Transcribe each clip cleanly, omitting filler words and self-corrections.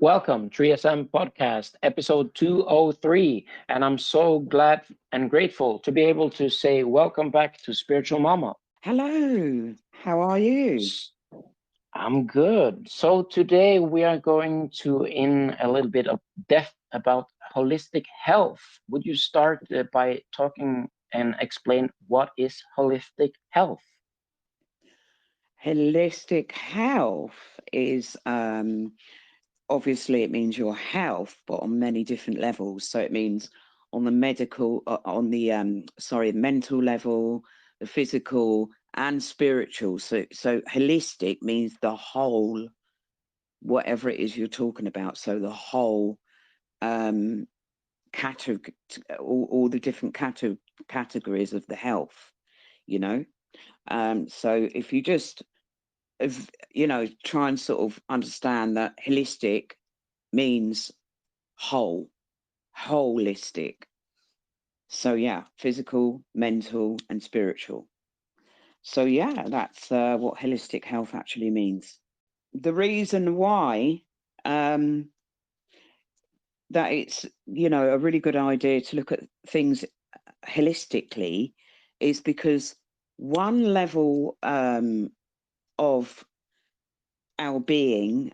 Welcome, 3SM Podcast, episode 203. And I'm so glad and grateful to be able to say welcome back to Spiritual Mama. Hello, how are you? S- I'm good. So today we are going to in a little bit of depth about holistic health. Would you start by talking and explain what is holistic health? Holistic health is obviously it means your health, but on many different levels. So it means on the medical, on the mental level, the physical and spiritual. So holistic means the whole, whatever it is you're talking about. So the whole um category, all the different categories of the health, you know. So if you just try and sort of understand that holistic means whole, holistic. So yeah, physical, mental, and spiritual. So yeah, that's what holistic health actually means. The reason why um, that it's a really good idea to look at things holistically is because one level of our being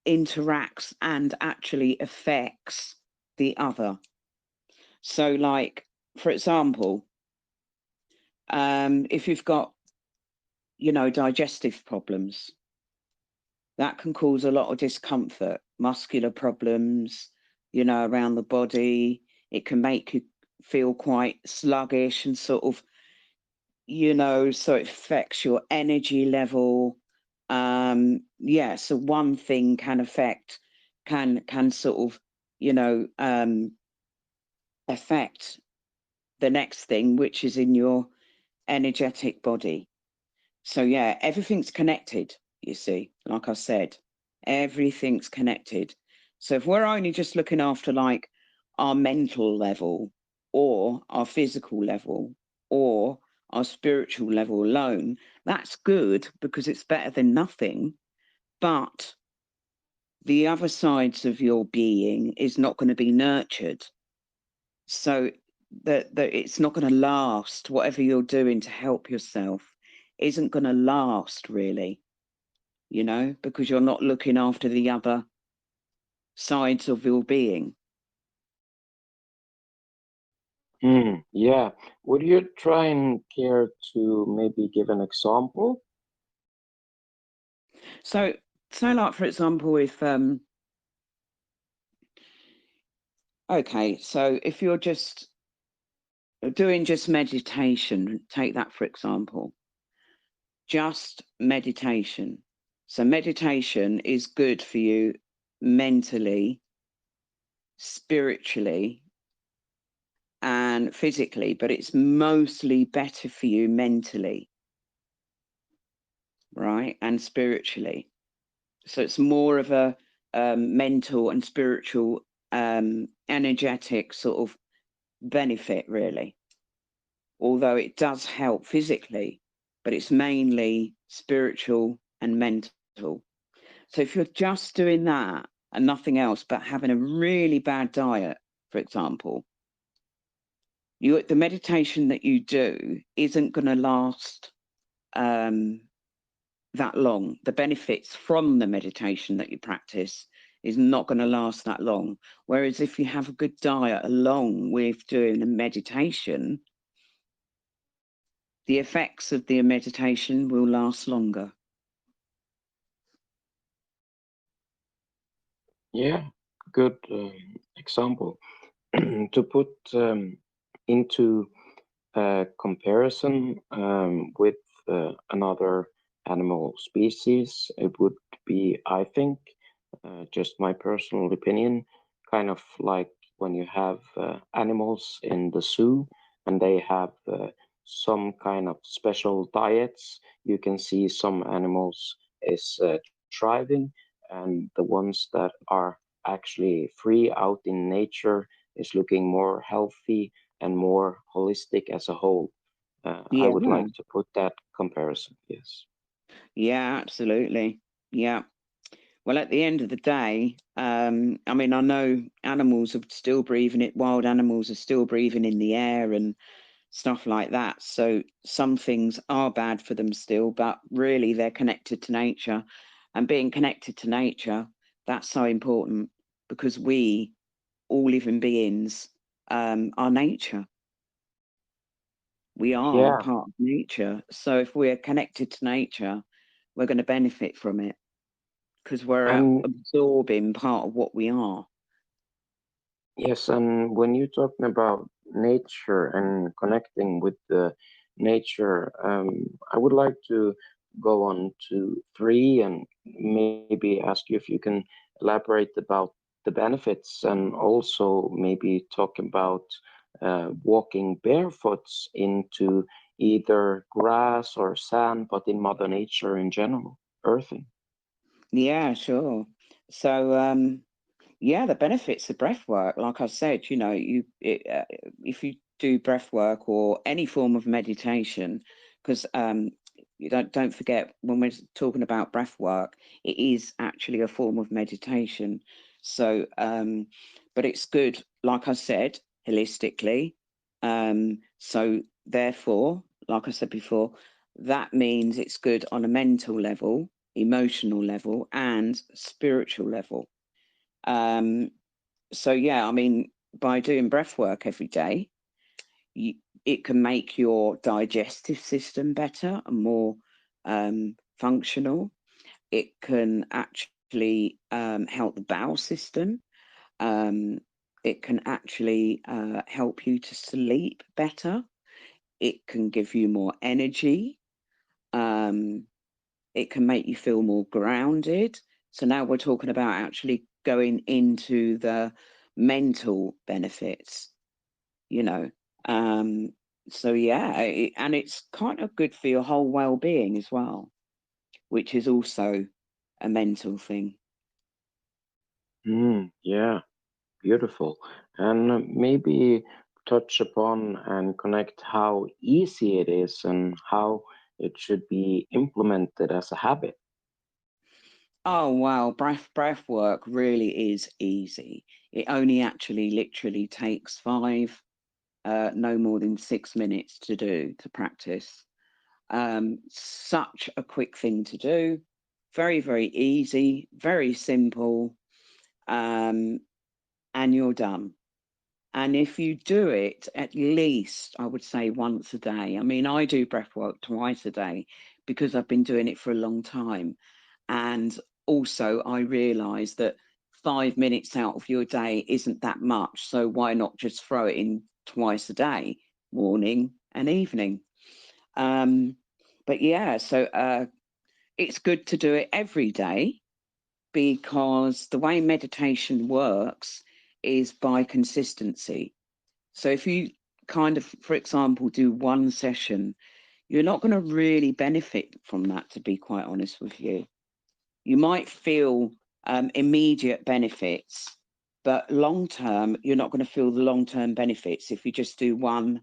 interacts and actually affects the other. So, like, for example, if you've got, digestive problems, that can cause a lot of discomfort, muscular problems, around the body. It can make you feel quite sluggish and sort of, so it affects your energy level. Yeah, so one thing can affect, can sort of, you know, um, affect the next thing, which is in your energetic body. So yeah, everything's connected, you see, like I said, everything's connected. So if we're only just looking after like our mental level or our physical level or our spiritual level alone, that's good because it's better than nothing. But the other sides of your being is not going to be nurtured. So that it's not going to last. Whatever you're doing to help yourself isn't going to last really, because you're not looking after the other sides of your being. Yeah. Would you try and care to maybe give an example? So like for example, if okay, so if you're just doing just meditation, take that for example, just meditation. So meditation is good for you mentally, spiritually, and physically, but it's mostly better for you mentally, right? And spiritually. So it's more of a mental and spiritual, energetic sort of benefit, really. Although it does help physically, but it's mainly spiritual and mental. So if you're just doing that and nothing else, but having a really bad diet, for example, the meditation that you do isn't going to last um, that long. The benefits from the meditation that you practice is not going to last that long. Whereas if you have a good diet along with doing a meditation, the effects of the meditation will last longer. Yeah, good example. To put into comparison with another animal species, it would be, I think, just my personal opinion, kind of like when you have animals in the zoo and they have some kind of special diets. You can see some animals is thriving, and the ones that are actually free out in nature is looking more healthy and more holistic as a whole. I Yeah, would like to put that comparison. Yes. yeah, absolutely. Yeah. Well, at the end of the day, I mean, I know animals are still breathing it, wild animals are still breathing in the air and stuff like that. So some things are bad for them still, but really they're connected to nature. And being connected to nature, that's so important because we, all living beings, are nature. We are Yeah, part of nature. So if we're connected to nature, we're going to benefit from it because we're and absorbing part of what we are. yes, and when you're talking about nature and connecting with the nature, I would like to go on to three and maybe ask you if you can elaborate about the benefits and also maybe talk about walking barefoot into either grass or sand, but in Mother Nature in general, earthing. Yeah, sure. So, yeah, the benefits of breath work, like I said, you know, if you do breath work or any form of meditation, because you don't forget when we're talking about breath work, it is actually a form of meditation. So, but it's good, like I said, holistically. So therefore, like I said before, that means it's good on a mental level, emotional level, and spiritual level. Um, so yeah, I mean, by doing breath work every day, you, it can make your digestive system better and more functional. It can actually help the bowel system. Um, it can actually help you to sleep better. It can give you more energy. Um, it can make you feel more grounded. So now we're talking about actually going into the mental benefits, you know. Um, so yeah, and it's kind of good for your whole well-being as well, which is also a mental thing. Yeah. Beautiful. And maybe touch upon and connect how easy it is and how it should be implemented as a habit. Oh wow, breath work really is easy. It only actually literally takes no more than 6 minutes to practice. Such a quick thing to do, very, very easy, very simple, um, and you're done. And if you do it at least, I would say once a day. I mean, I do breath work twice a day because I've been doing it for a long time. And also, I realize that 5 minutes out of your day isn't that much. So why not just throw it in twice a day, morning and evening? Um, but yeah, so it's good to do it every day because the way meditation works is by consistency. So if you kind of, for example, do one session, you're not going to really benefit from that, to be quite honest with you. You might feel immediate benefits, but long term, you're not going to feel the long term benefits if you just do one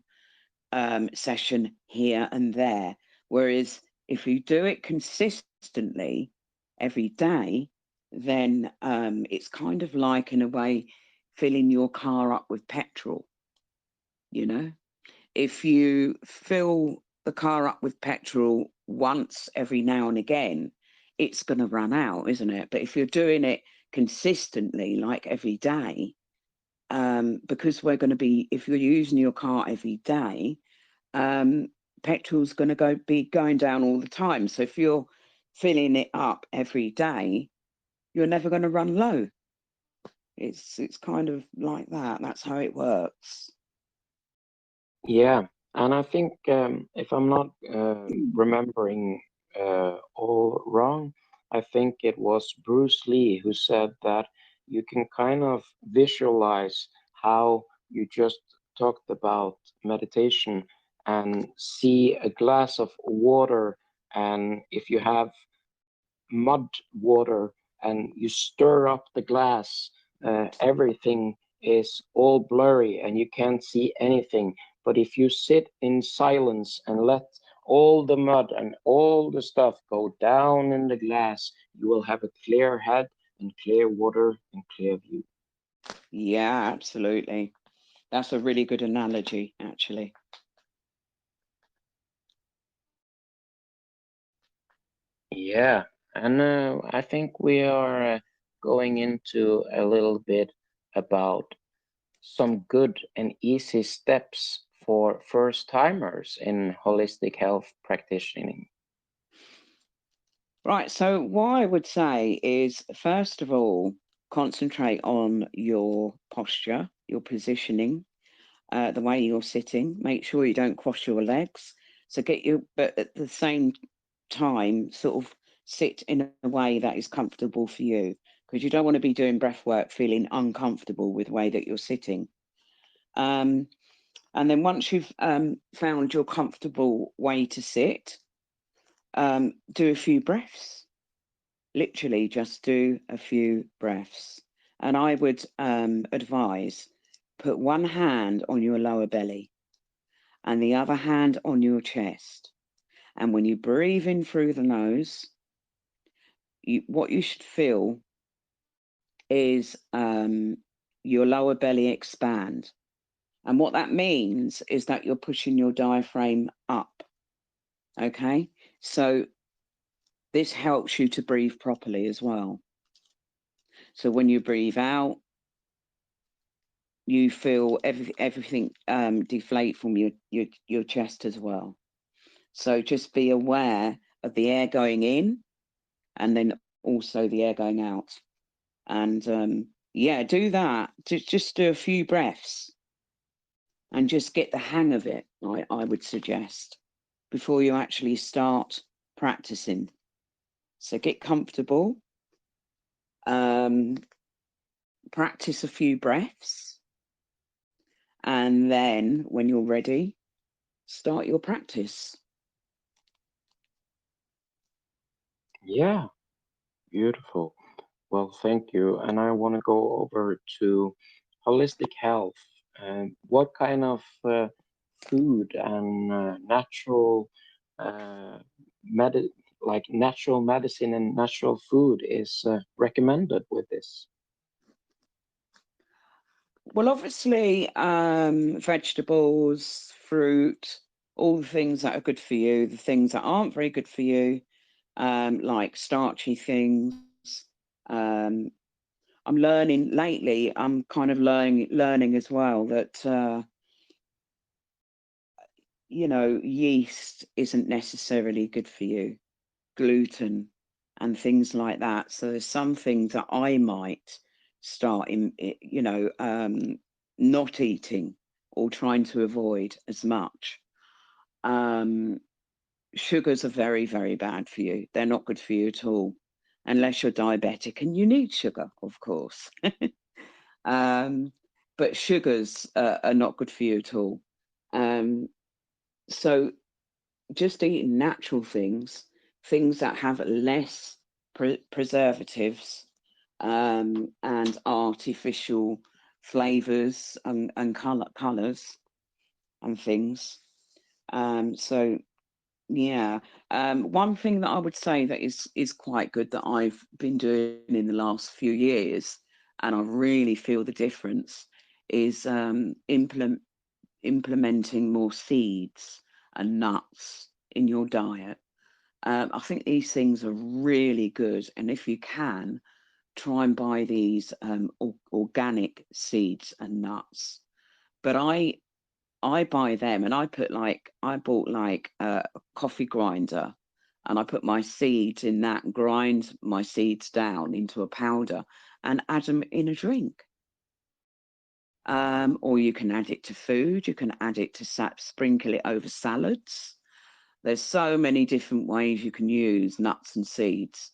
session here and there. Whereas if you do it consistently every day, then it's kind of like, in a way, filling your car up with petrol, you know? If you fill the car up with petrol once every now and again, it's going to run out, isn't it? But if you're doing it consistently, like every day, because we're going to be, if you're using your car every day, um, petrol's going to be going down all the time. So if you're filling it up every day, you're never going to run low. It's kind of like that. That's how it works. Yeah, and I think if I'm not remembering all wrong, I think it was Bruce Lee who said that you can kind of visualize how you just talked about meditation and see a glass of water, and if you have mud water and you stir up the glass, everything is all blurry and you can't see anything. But if you sit in silence and let all the mud and all the stuff go down in the glass, you will have a clear head and clear water and clear view. Yeah, absolutely. That's a really good analogy, actually. Yeah, and I think we are going into a little bit about some good and easy steps for first timers in holistic health practicing. Right. So what I would say is, first of all, concentrate on your posture, your positioning, the way you're sitting. Make sure you don't cross your legs. So but at the same time, sort of sit in a way that is comfortable for you, because you don't want to be doing breath work feeling uncomfortable with the way that you're sitting. And then once you've found your comfortable way to sit, do a few breaths. Literally just do a few breaths. And I would advise put one hand on your lower belly and the other hand on your chest. And when you breathe in through the nose, what you should feel is your lower belly expand. And what that means is that you're pushing your diaphragm up. Okay. So this helps you to breathe properly as well. So when you breathe out, you feel everything deflate from your chest as well. So just be aware of the air going in and then also the air going out. And yeah, do that. Just do a few breaths and just get the hang of it, I would suggest, before you actually start practicing. So get comfortable, practice a few breaths, and then when you're ready, start your practice. Yeah, beautiful. Well, thank you. And I want to go over to holistic health. And what kind of food and natural uh, med like natural medicine and natural food is recommended with this? Well, obviously, vegetables, fruit, all the things that are good for you, the things that aren't very good for you, like starchy things. Um, I'm learning lately, I'm kind of learning as well that, yeast isn't necessarily good for you, gluten and things like that. So there's some things that I might start not eating or trying to avoid as much. Um, Sugars are very, very bad for you. They're not good for you at all, unless you're diabetic and you need sugar, of course. um, but sugars are not good for you at all. Um, so just eating natural things that have less preservatives and artificial flavors and colors and things. So yeah, one thing that I would say that is quite good that I've been doing in the last few years, and I really feel the difference, is implementing more seeds and nuts in your diet. I think these things are really good, and if you can, try and buy these organic seeds and nuts. But I buy them, and I bought like a coffee grinder, and I put my seeds in that, and grind my seeds down into a powder, and add them in a drink. Or you can add it to food. You can add it to sprinkle it over salads. There's so many different ways you can use nuts and seeds,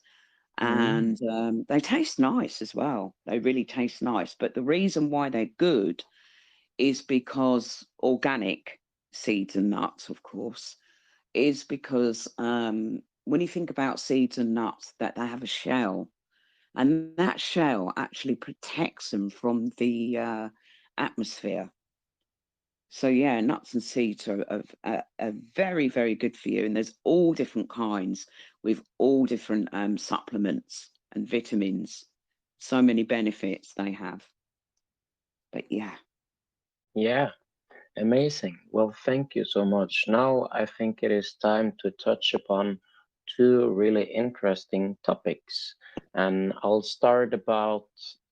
Mm. and they taste nice as well. They really taste nice. But the reason why they're good is because organic seeds and nuts, of course, is because when you think about seeds and nuts, that they have a shell, and that shell actually protects them from the atmosphere. So yeah, nuts and seeds are very, very good for you, and there's all different kinds. with all different supplements and vitamins. So many benefits they have. But yeah. Yeah, amazing. Well, thank you so much. Now I think it is time to touch upon two really interesting topics. And I'll start about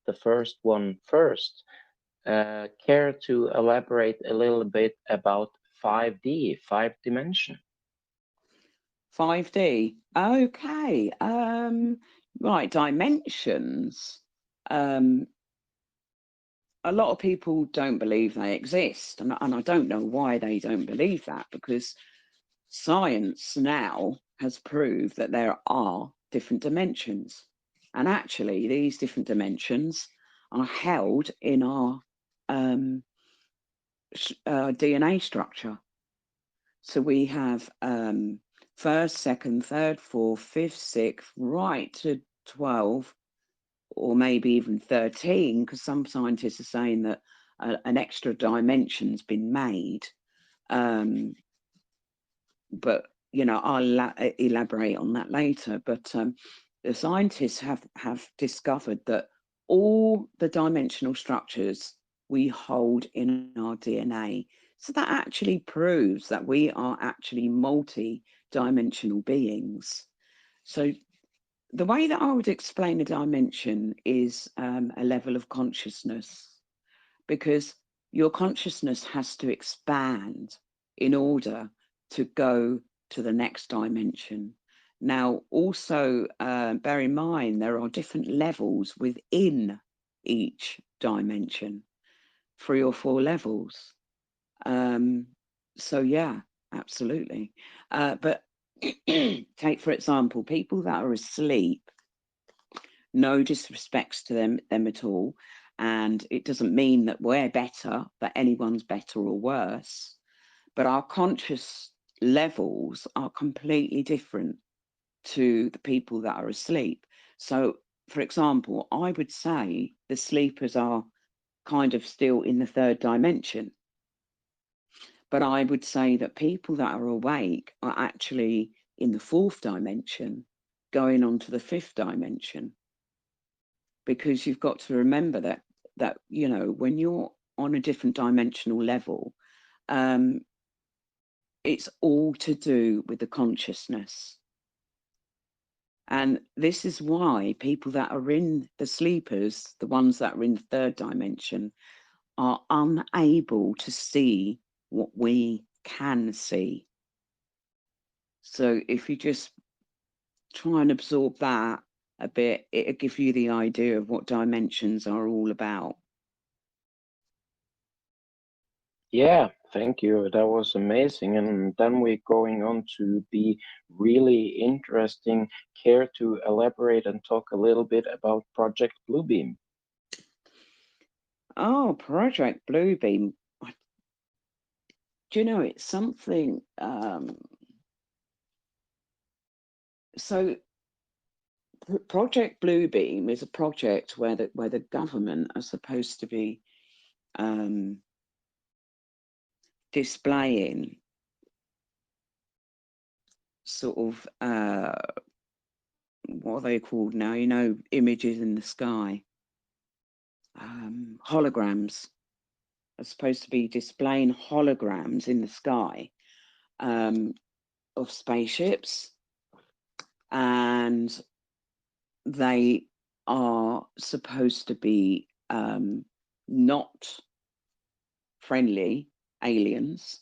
the first one first. Care to elaborate a little bit about 5D, five dimension? 5D. Okay. Right, dimensions. Um, a lot of people don't believe they exist, and I don't know why they don't believe that, because science now has proved that there are different dimensions. And actually, these different dimensions are held in our DNA structure. So we have first, second, third, fourth, fifth, sixth, right to 12, or maybe even 13, because some scientists are saying that an extra dimension's been made. But I'll elaborate on that later. But the scientists have discovered that all the dimensional structures we hold in our DNA. So that actually proves that we are actually multi-dimensional beings. So the way that I would explain a dimension is a level of consciousness, because your consciousness has to expand in order to go to the next dimension. Now, also bear in mind, there are different levels within each dimension, 3 or 4 levels. So yeah, absolutely. But take, for example, people that are asleep, no disrespects to them at all. And it doesn't mean that we're better, that anyone's better or worse, but our conscious levels are completely different to the people that are asleep. So, for example, I would say the sleepers are kind of still in the 3rd dimension. But I would say that people that are awake are actually in the 4th dimension, going on to the 5th dimension. Because you've got to remember that when you're on a different dimensional level, it's all to do with the consciousness. And this is why people that are in the sleepers, the ones that are in the 3rd dimension, are unable to see what we can see. So if you just try and absorb that a bit, it'll give you the idea of what dimensions are all about. Yeah, thank you. That was amazing. And then we're going on to be really interesting. Care to elaborate and talk a little bit about Project Bluebeam? Oh, Project Bluebeam. Do you know, it's something. So Project Bluebeam is a project where the government are supposed to be displaying sort of what are they called now? Images in the sky. Holograms are supposed to be displaying holograms in the sky of spaceships, and they are supposed to be not friendly aliens.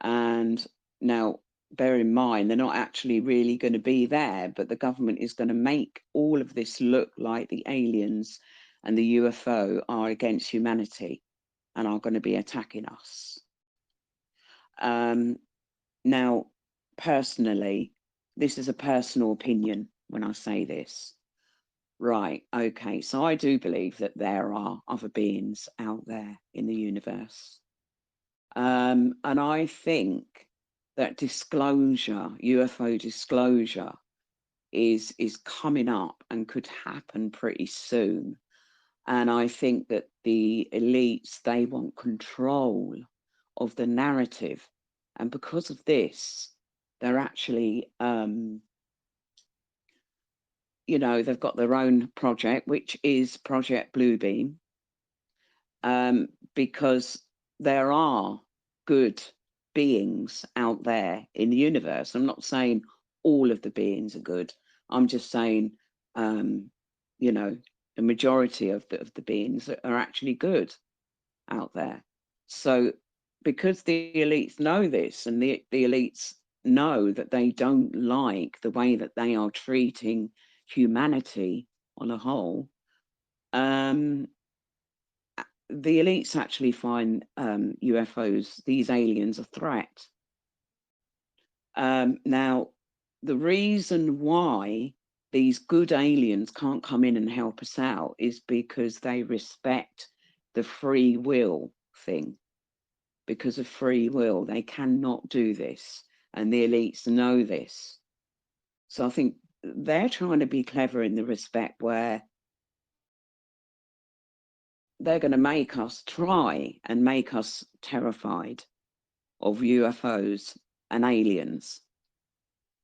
And now, bear in mind, they're not actually really going to be there, but the government is going to make all of this look like the aliens and the UFO are against humanity and are going to be attacking us. Now, personally, this is a personal opinion when I say this. Right, okay, so I do believe that there are other beings out there in the universe. And I think that disclosure, UFO disclosure, is coming up and could happen pretty soon. And I think that the elites, they want control of the narrative. And because of this, they're actually you know, they've got their own project, which is Project Bluebeam, because there are good beings out there in the universe. I'm not saying all of the beings are good. I'm just saying, you know, the majority of the beings are actually good out there. So because the elites know this, and the elites know that they don't like the way that they are treating humanity on a whole, the elites actually find UFOs, these aliens, a threat. Now, the reason why these good aliens can't come in and help us out is because they respect the free will thing. Because of free will, they cannot do this, and the elites know this. So I think they're trying to be clever in the respect where they're going to make us try and make us terrified of UFOs and aliens,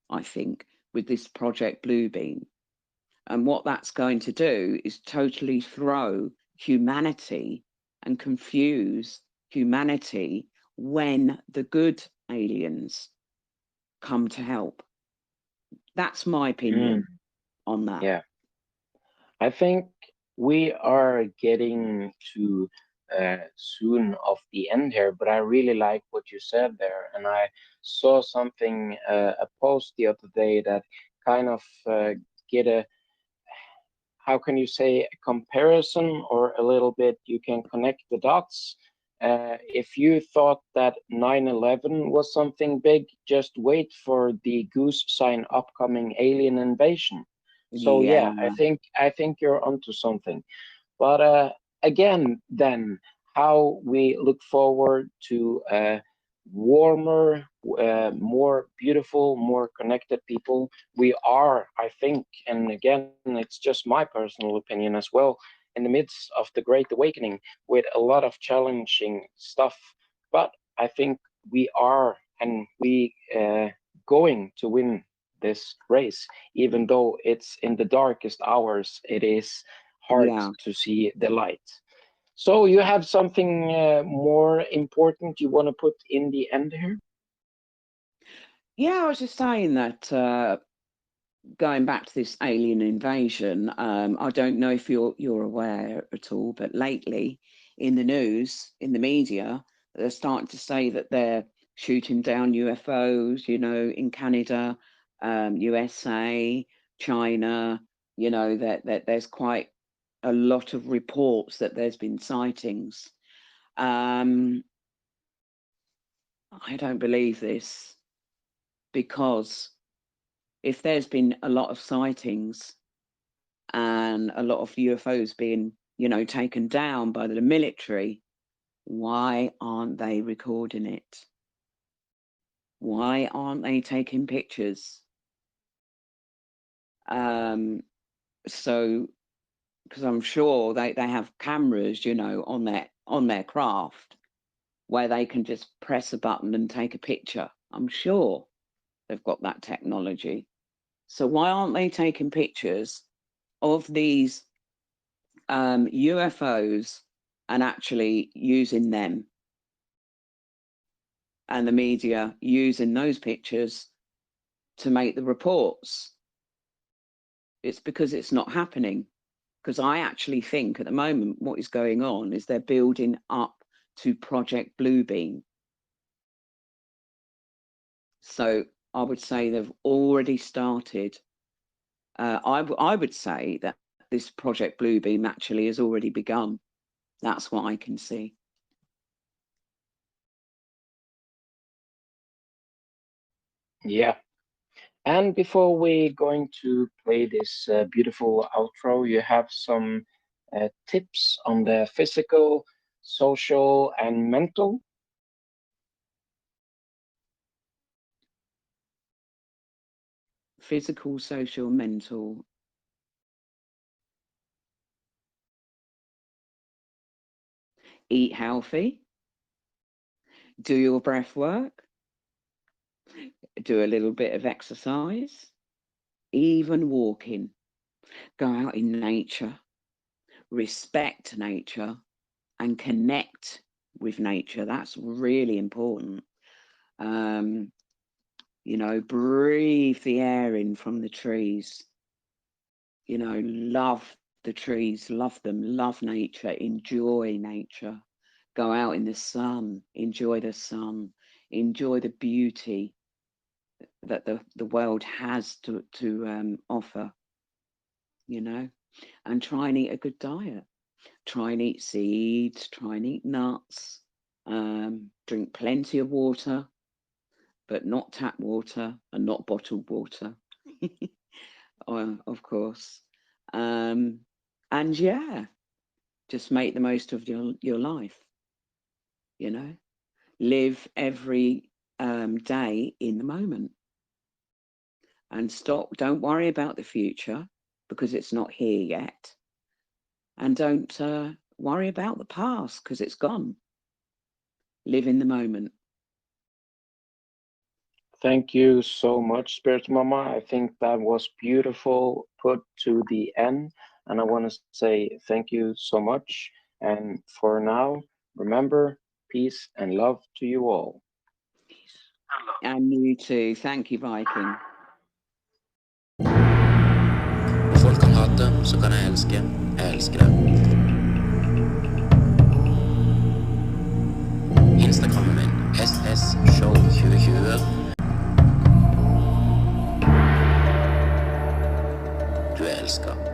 I think, with this Project Bluebeam. And what that's going to do is totally throw humanity and confuse humanity when the good aliens come to help. That's my opinion on that. Yeah, I think we are getting to soon of the end here, but I really like what you said there, and I saw something, a post the other day that kind of get a, how can you say, a comparison, or a little bit you can connect the dots. If you thought that 9/11 was something big, just wait for the goose sign upcoming alien invasion. So Yeah, yeah, I think you're onto something. But again, then, how we look forward to warmer, more beautiful, more connected people. We are, I think, and again, it's just my personal opinion as well, in the midst of the Great Awakening with a lot of challenging stuff. But I think we are, and we going to win this race, even though it's in the darkest hours. It is hard yeah. to see the light. So you have something more important you want to put in the end here? Yeah, I was just saying that going back to this alien invasion, I don't know if you're aware at all, but lately in the news, in the media, they're starting to say that they're shooting down UFOs, you know, in Canada, USA, China, you know, that there's quite a lot of reports that there's been sightings. Um, I don't believe this, because if there's been a lot of sightings and a lot of UFOs being, you know, taken down by the military, why aren't they recording it? Why aren't they taking pictures? Um, so, because I'm sure they have cameras, you know, on their craft, where they can just press a button and take a picture. I'm sure they've got that technology. So why aren't they taking pictures of these UFOs and actually using them, and the media using those pictures to make the reports? It's because it's not happening. Because I actually think at the moment what is going on is they're building up to Project Bluebeam. So I would say they've already started. I would say that this Project Bluebeam actually has already begun. That's what I can see. Yeah. And before we're going to play this beautiful outro, you have some tips on the physical, social, and mental. Physical, social, mental. Eat healthy. Do your breath work. Do a little bit of exercise. Even walking. Go out in nature, respect nature, and connect with nature. That's really important. You know, breathe the air in from the trees. You know, love the trees, love them, love nature, enjoy nature. Go out in the sun, enjoy the sun, enjoy the beauty that the world has to offer, you know, and try and eat a good diet. Try and eat seeds, try and eat nuts, drink plenty of water, but not tap water and not bottled water, of course. And yeah, just make the most of your life, you know, live every day in the moment and don't worry about the future because it's not here yet. And don't worry about the past because it's gone. Live in the moment. Thank you so much, Spirit Mama. I think that was beautiful put to the end. And I want to say thank you so much. And for now, remember, peace and love to you all. And you too. Thank you, Viking. Folk kan hate, så kan jeg elske. Jeg elsker det. Instagrammen min SSShow2020. Du elsker.